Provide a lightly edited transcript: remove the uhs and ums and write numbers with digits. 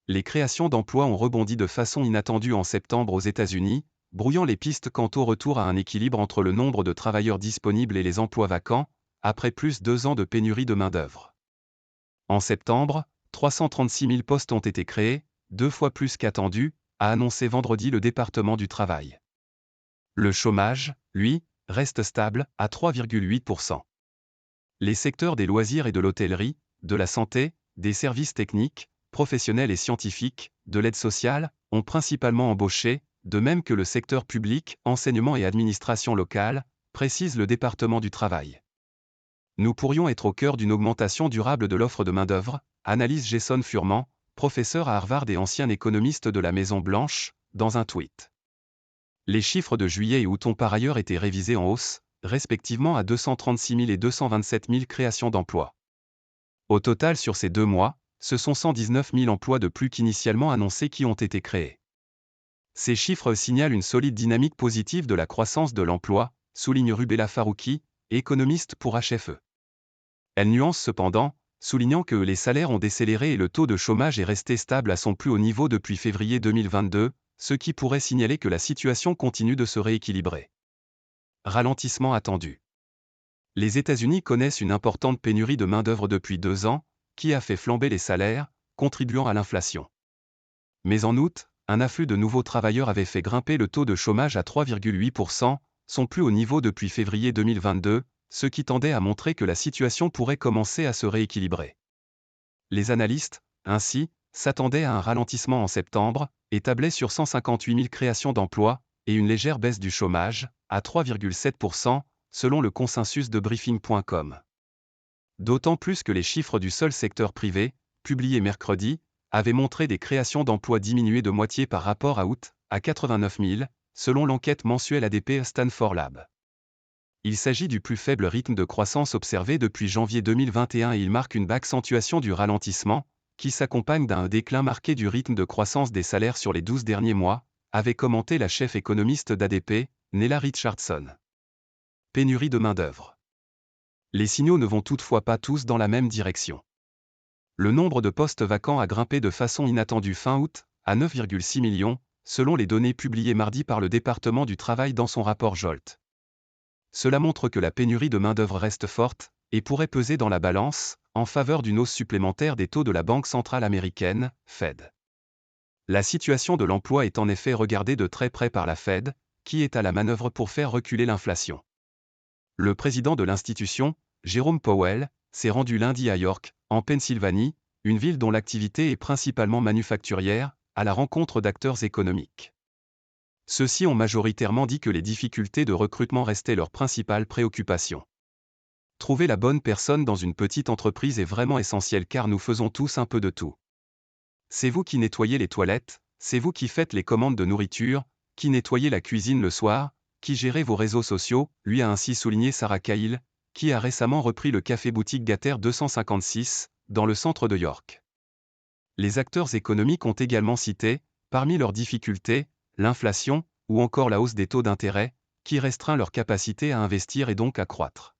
Les créations d'emplois ont rebondi de façon inattendue en septembre aux États-Unis, brouillant les pistes quant au retour à un équilibre entre le nombre de travailleurs disponibles et les emplois vacants, après plus de 2 ans de pénurie de main-d'œuvre. En septembre, 336 000 postes ont été créés, 2 fois plus qu'attendu, a annoncé vendredi le département du travail. Le chômage, lui, reste stable, à 3,8%. Les secteurs des loisirs et de l'hôtellerie, de la santé, des services techniques, professionnels et scientifiques, de l'aide sociale, ont principalement embauché, de même que le secteur public, enseignement et administration locale, précise le département du travail. Nous pourrions être au cœur d'une augmentation durable de l'offre de main-d'œuvre, analyse Jason Furman, professeur à Harvard et ancien économiste de la Maison-Blanche, dans un tweet. Les chiffres de juillet et août ont par ailleurs été révisés en hausse, respectivement à 236 000 et 227 000 créations d'emplois. Au total sur ces 2 mois, ce sont 119 000 emplois de plus qu'initialement annoncés qui ont été créés. Ces chiffres signalent une solide dynamique positive de la croissance de l'emploi, souligne Rubella Farouki, économiste pour HFE. Elle nuance cependant, soulignant que les salaires ont décéléré et le taux de chômage est resté stable à son plus haut niveau depuis février 2022, ce qui pourrait signaler que la situation continue de se rééquilibrer. Ralentissement attendu. Les États-Unis connaissent une importante pénurie de main-d'œuvre depuis 2 ans, qui a fait flamber les salaires, contribuant à l'inflation. Mais en août, un afflux de nouveaux travailleurs avait fait grimper le taux de chômage à 3,8%, son plus haut niveau depuis février 2022, ce qui tendait à montrer que la situation pourrait commencer à se rééquilibrer. Les analystes, ainsi, s'attendaient à un ralentissement en septembre, et tablaient sur 158 000 créations d'emplois, et une légère baisse du chômage, à 3,7%, selon le consensus de Briefing.com. D'autant plus que les chiffres du seul secteur privé, publiés mercredi, avaient montré des créations d'emplois diminuées de moitié par rapport à août, à 89 000, selon l'enquête mensuelle ADP Stanford Lab. Il s'agit du plus faible rythme de croissance observé depuis janvier 2021 et il marque une accentuation du ralentissement, qui s'accompagne d'un déclin marqué du rythme de croissance des salaires sur les 12 derniers mois, avait commenté la chef économiste d'ADP, Nella Richardson. Pénurie de main-d'œuvre. Les signaux ne vont toutefois pas tous dans la même direction. Le nombre de postes vacants a grimpé de façon inattendue fin août, à 9,6 millions, selon les données publiées mardi par le département du travail dans son rapport JOLT. Cela montre que la pénurie de main-d'œuvre reste forte, et pourrait peser dans la balance, en faveur d'une hausse supplémentaire des taux de la Banque centrale américaine, Fed. La situation de l'emploi est en effet regardée de très près par la Fed, qui est à la manœuvre pour faire reculer l'inflation. Le président de l'institution, Jerome Powell, s'est rendu lundi à York, en Pennsylvanie, une ville dont l'activité est principalement manufacturière, à la rencontre d'acteurs économiques. Ceux-ci ont majoritairement dit que les difficultés de recrutement restaient leur principale préoccupation. Trouver la bonne personne dans une petite entreprise est vraiment essentiel car nous faisons tous un peu de tout. C'est vous qui nettoyez les toilettes, c'est vous qui faites les commandes de nourriture, qui nettoyez la cuisine le soir, qui gérez vos réseaux sociaux, lui a ainsi souligné Sarah Cahill, qui a récemment repris le café-boutique Gatter 256, dans le centre de York. Les acteurs économiques ont également cité, parmi leurs difficultés, l'inflation, ou encore la hausse des taux d'intérêt, qui restreint leur capacité à investir et donc à croître.